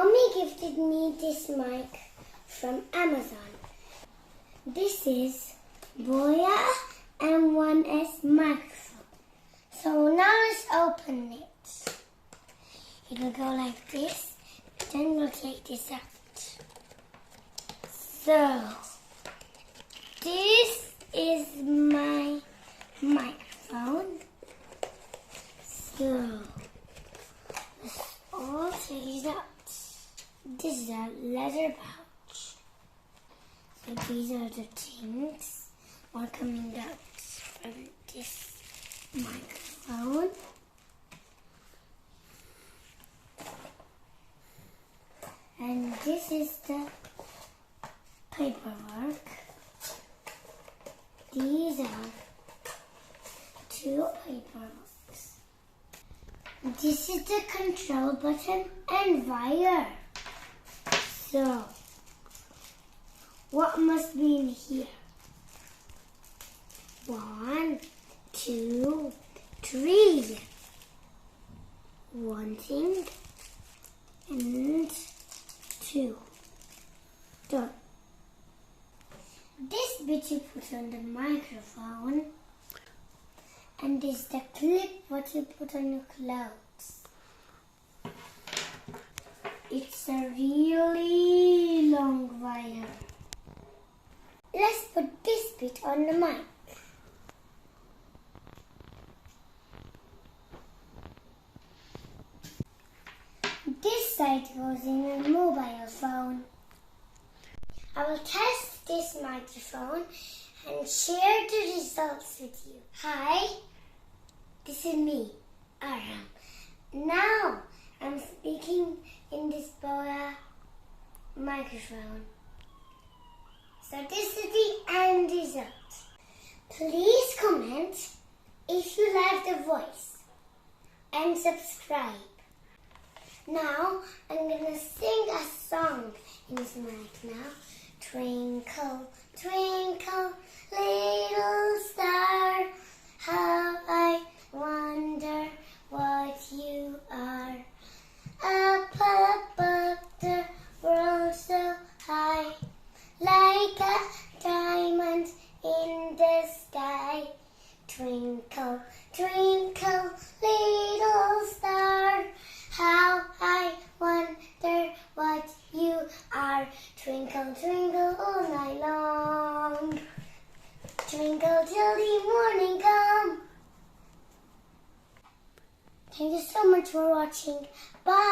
Mommy gifted me this mic from Amazon. This is BOYA M1S Microphone. So now let's open it. It'll go like this, then we'll take this out. So, this is my microphone. So, let's all take it out. This is a leather pouch. So these are the things all coming out from this microphone. And this is the paperwork. These are 2 paperworks. This is the control button and wire. So, what must be in here? 1, 2, 3. 1 thing and 2. Done. This bit you put on the microphone, and this is the clip what you put on your clothes. It's a really long wire. Let's put this bit on the mic. This side goes in a mobile phone. I will test this microphone and share the results with you. Hi, this is me, Arham. Now I'm speaking in this BOYA microphone. So this is the end result. Please comment if you like the voice and subscribe. Now I'm gonna sing a song in this mic now. Twinkle, twinkle, little star, how I wonder what you are. Up above the world so high, like a diamond in the sky. Twinkle, twinkle, little star, how I wonder what you are. Twinkle, twinkle all night long, twinkle till the morning come. Thank you so much for watching. Bye.